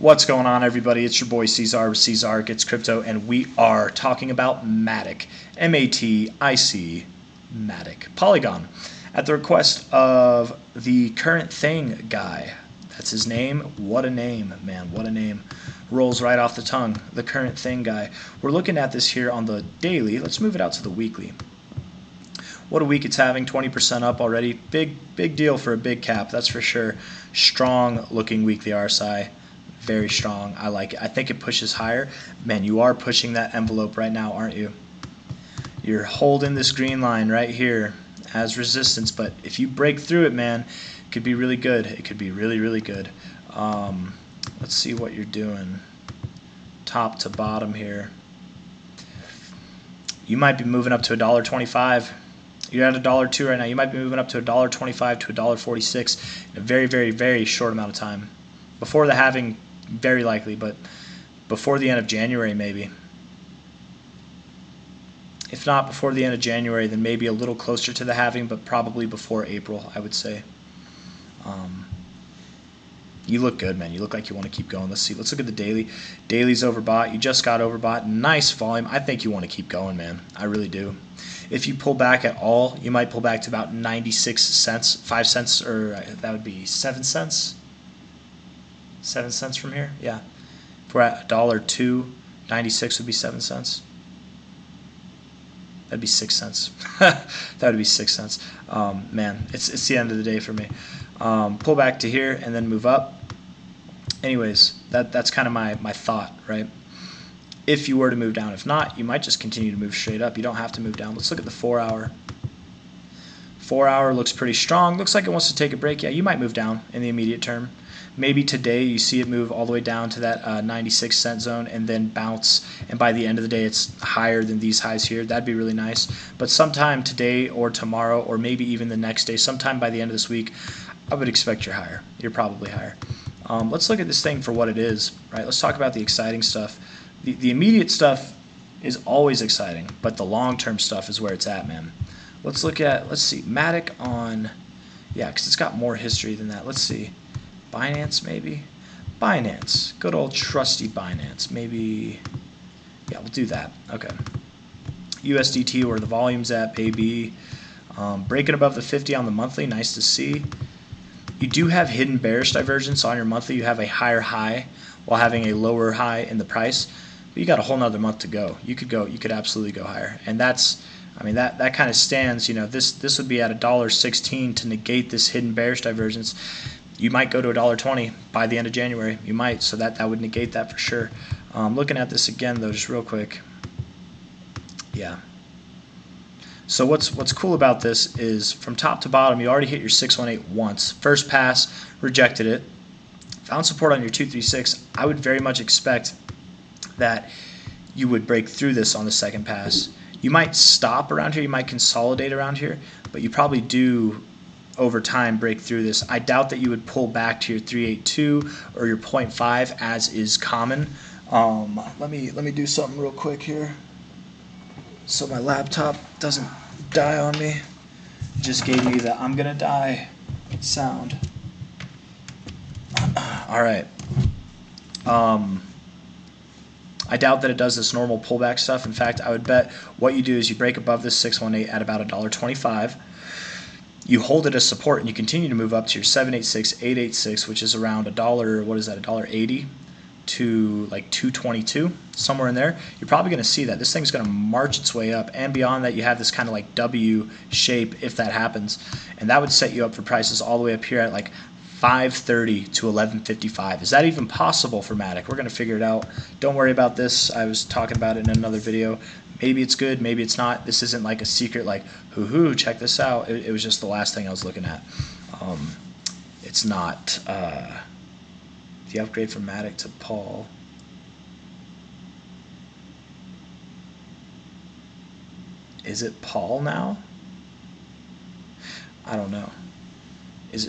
What's going on, everybody? It's your boy C-Zar with C-Zar Gets Crypto, and we are talking about MATIC, M-A-T-I-C, MATIC, Polygon, at the request of the current thing guy. That's his name. What a name, man. What a name. Rolls right off the tongue. The current thing guy. We're looking at this here on the daily. Let's move it out to the weekly. What a week it's having, 20% up already. Big deal for a big cap, that's for sure. Strong looking weekly RSI. Very strong. I like it. I think it pushes higher. Man, you are pushing that envelope right now, aren't you? You're holding this green line right here as resistance, but if you break through it, man, it could be really good. It could be really good. Let's see what you're doing. Top to bottom here. You might be moving up to $1.25. You're at $1.02 right now. You might be moving up to $1.25 to $1.46 in a very short amount of time. Before the halving, very likely, but before the end of January, maybe. If not before the end of January, then maybe a little closer to the halving, but probably before April, I would say. You look good, man. You look like you want to keep going. Let's see. Let's look at the daily. Daily's overbought. You just got overbought. Nice volume. I think you want to keep going, man. I really do. If you pull back at all, you might pull back to about 96 cents, 5 cents, or that would be 7 cents. 7 cents from here, yeah. If we're at $1.02, 96 would be 7 cents. That'd be 6 cents. That would be 6 cents. Man, it's the end of the day for me. Pull back to here and then move up. Anyways, that's kind of my thought, right? If you were to move down, if not, you might just continue to move straight up. You don't have to move down. Let's look at the 4 hour. 4 hour looks pretty strong. Looks like it wants to take a break. Yeah, you might move down in the immediate term. Maybe today you see it move all the way down to that 96 cent zone and then bounce, and by the end of the day it's higher than these highs here. That'd be really nice. But sometime today or tomorrow, or maybe even the next day, sometime by the end of this week, I would expect you're higher. You're probably higher. Let's look at this thing for what it is, right? Let's talk about the exciting stuff. The immediate stuff is always exciting, but the long-term stuff is where it's at, man. Let's look at, let's see, MATIC on, yeah, because it's got more history than that. Let's see. Binance, maybe? Binance. Good old trusty Binance. Maybe, yeah, we'll do that. Okay. USDT, where the volume's at, baby. Breaking above the 50 on the monthly. Nice to see. You do have hidden bearish divergence on your monthly. You have a higher high while having a lower high in the price. But you got a whole nother month to go. You could absolutely go higher. And that's, I mean, that kind of stands, you know, this would be at $1.16 to negate this hidden bearish divergence. You might go to $1.20 by the end of January. You might, so that would negate that for sure. Looking at this again, though, just real quick. Yeah. So what's cool about this is from top to bottom, you already hit your 618 once. First pass, rejected it. Found support on your 236. I would very much expect that you would break through this on the second pass. You might stop around here. You might consolidate around here, but you probably do over time break through this. I doubt that you would pull back to your 382 or your 0.5 as is common. Let me do something real quick here so my laptop doesn't die on me. Just gave me the I'm gonna die sound. All right. I doubt that it does this normal pullback stuff. In fact, I would bet what you do is you break above this 618 at about $1.25. You hold it as support and you continue to move up to your 786, 886, which is around $1, what is that, $1.80 to like 222, somewhere in there. You're probably going to see that. This thing's going to march its way up, and beyond that you have this kind of like W shape if that happens, and that would set you up for prices all the way up here at like 530 to 1155. Is that even possible for MATIC? We're going to figure it out. Don't worry about this. I was talking about it in another video. Maybe it's good, maybe it's not. This isn't like a secret, like, hoo-hoo, check this out. It was just the last thing I was looking at. It's not the upgrade from MATIC to POL. Is it POL now? I don't know. Is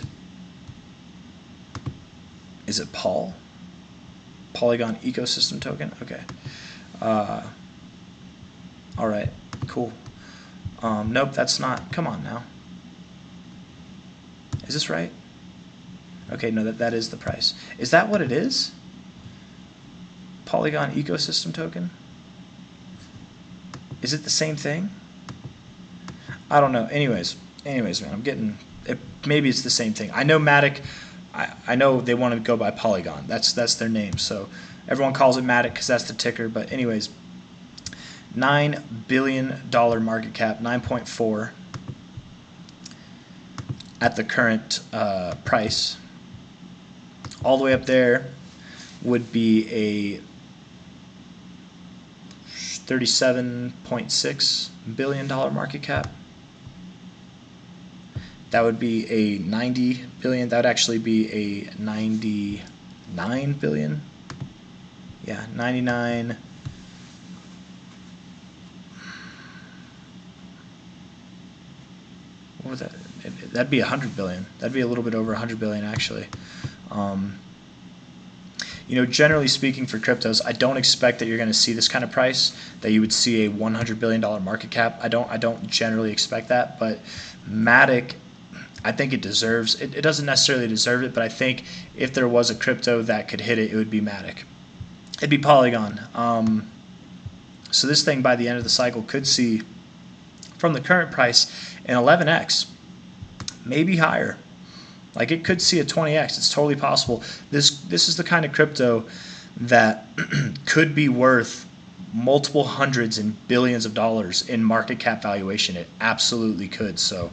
it POL? Polygon ecosystem token? Okay. All right, cool. Nope, that's not. Come on now. Is this right? Okay, no, that is the price. Is that what it is? Polygon ecosystem token? Is it the same thing? I don't know. Anyways, man, I'm getting it. Maybe it's the same thing. I know MATIC. I know they want to go by Polygon. That's their name. So everyone calls it MATIC because that's the ticker. But anyways, $9 billion market cap, 9.4 at the current price. All the way up there would be a $37.6 billion market cap. That would be a 90 billion. That would actually be a 99 billion. Yeah, 99. What was that? That'd be 100 billion. That'd be a little bit over 100 billion actually. You know, generally speaking for cryptos, I don't expect that you're going to see this kind of price, that you would see a $100 billion market cap. I don't generally expect that, but MATIC, I think it deserves it. It doesn't necessarily deserve it, but I think if there was a crypto that could hit it, it would be MATIC. It'd be Polygon. So this thing by the end of the cycle could see, from the current price, an 11x, maybe higher. Like it could see a 20x. It's totally possible. This is the kind of crypto that could be worth multiple hundreds and billions of dollars in market cap valuation. It absolutely could. So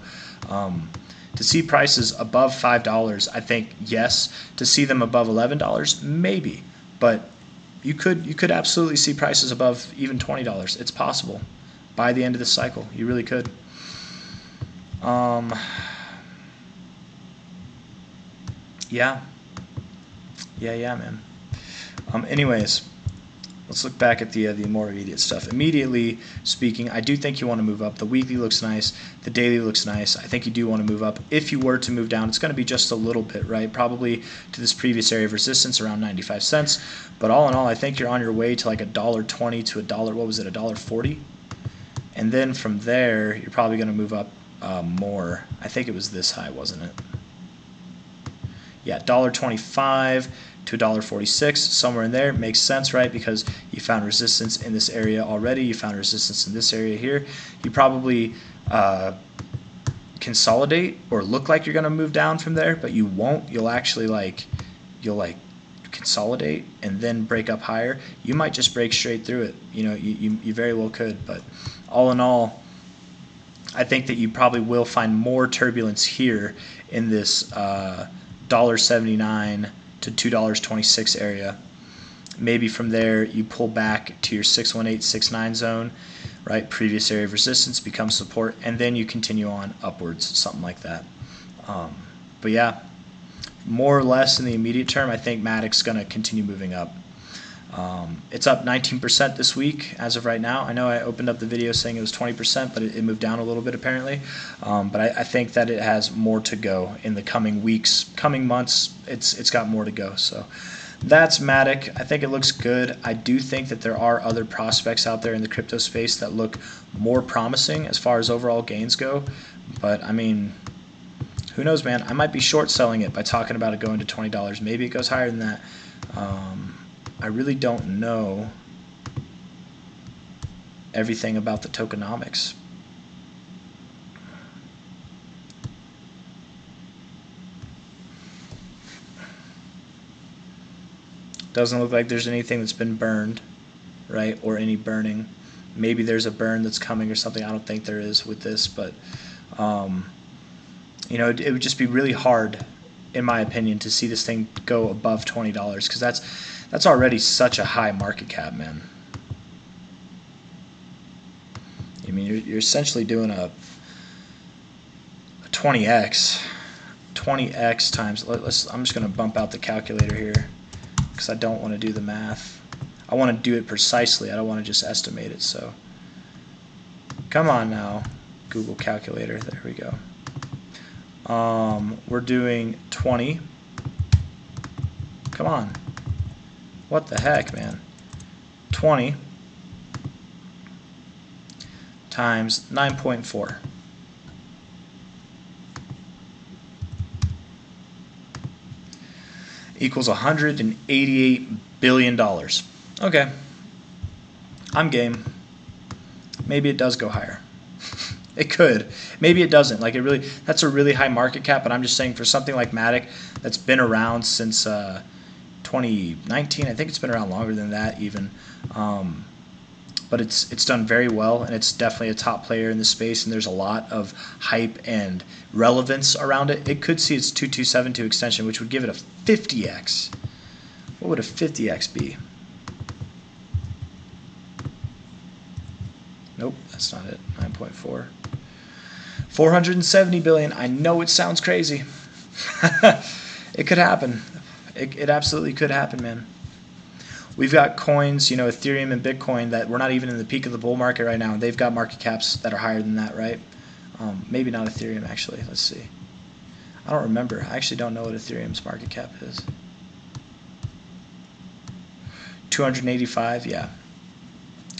to see prices above $5, I think yes. To see them above $11, maybe. But you could absolutely see prices above even $20. It's possible by the end of this cycle. You really could. Yeah, man. Anyways, let's look back at the more immediate stuff. Immediately speaking, I do think you want to move up. The weekly looks nice. The daily looks nice. I think you do want to move up. If you were to move down, it's going to be just a little bit, right? Probably to this previous area of resistance around 95 cents. But all in all, I think you're on your way to like $1.20 to $1.40. And then from there, you're probably going to move up more. I think it was this high, wasn't it? Yeah, $1.25 to $1.46, somewhere in there. Makes sense, right? Because you found resistance in this area already. You found resistance in this area here. You probably consolidate or look like you're going to move down from there, but you won't. You'll actually you'll consolidate and then break up higher. You might just break straight through it. You know, you very well could. But all in all, I think that you probably will find more turbulence here in this $1.79 to $2.26 area. Maybe from there you pull back to your 61869 zone, right? Previous area of resistance becomes support, and then you continue on upwards, something like that. But yeah, more or less in the immediate term, I think MATIC's going to continue moving up. It's up 19% this week as of right now. I know I opened up the video saying it was 20%, but it moved down a little bit apparently. But I think that it has more to go in the coming weeks, coming months. It's got more to go. So that's MATIC. I think it looks good. I do think that there are other prospects out there in the crypto space that look more promising as far as overall gains go. But I mean, who knows, man? I might be short selling it by talking about it going to $20. Maybe it goes higher than that. I really don't know everything about the tokenomics. Doesn't look like there's anything that's been burned, right, or any burning. Maybe there's a burn that's coming or something. I don't think there is with this, but you know, it would just be really hard, in my opinion, to see this thing go above $20 because that's already such a high market cap, man. I mean, you're essentially doing a 20x times. I'm just going to bump out the calculator here because I don't want to do the math. I want to do it precisely. I don't want to just estimate it. So, come on now, Google Calculator. There we go. We're doing 20. Come on. What the heck, man? 20 times 9.4 equals $188 billion. Okay. I'm game. Maybe it does go higher. It could. Maybe it doesn't. Like, that's a really high market cap, but I'm just saying for something like MATIC that's been around since 2019, I think it's been around longer than that even. But it's done very well, and it's definitely a top player in the space, and there's a lot of hype and relevance around it. It could see its 2272 extension, which would give it a 50x. What would a 50x be? Nope, that's not it. 9.4. 470 billion. I know it sounds crazy. It could happen. It absolutely could happen, man. We've got coins, Ethereum and Bitcoin, that we're not even in the peak of the bull market right now, and they've got market caps that are higher than that, right? Maybe not Ethereum, actually. Let's see. I don't remember. I actually don't know what Ethereum's market cap is. 285, yeah.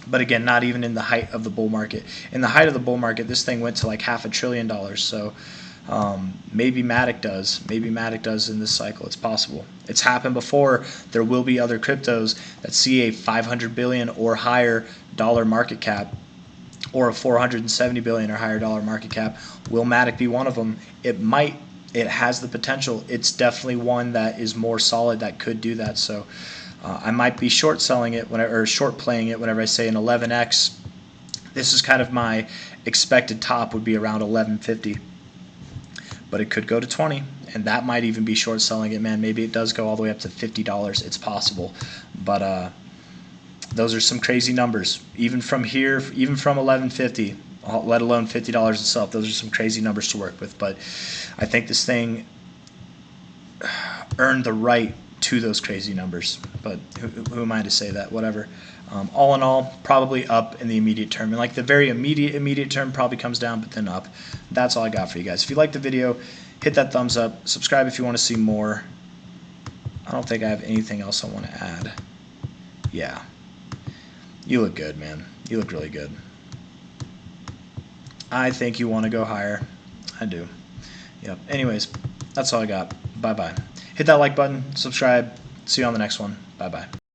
But again, not even in the height of the bull market. In the height of the bull market, this thing went to like $500 billion. So maybe MATIC does. Maybe MATIC does in this cycle. It's possible. It's happened before. There will be other cryptos that see a 500 billion or higher dollar market cap, or a 470 billion or higher dollar market cap. Will MATIC be one of them? It might. It has the potential. It's definitely one that is more solid that could do that. So I might be short selling it or short playing it whenever I say an 11x. This is kind of my expected top would be around 1150, but it could go to 20, and that might even be short selling it, man. Maybe it does go all the way up to $50. It's possible, but those are some crazy numbers. Even from here, even from 1150, let alone $50 itself, those are some crazy numbers to work with. But I think this thing earned the right to those crazy numbers, but who am I to say that? Whatever. All in all, probably up in the immediate term, and like the very immediate term probably comes down, but then up. That's all I got for you guys. If you like the video, hit that thumbs up, subscribe if you want to see more. I don't think I have anything else I want to add. Yeah, you look good, man. You look really good. I think you want to go higher. I do. Yep. Anyways, that's all I got. Bye bye. Hit that like button, subscribe. See you on the next one. Bye-bye.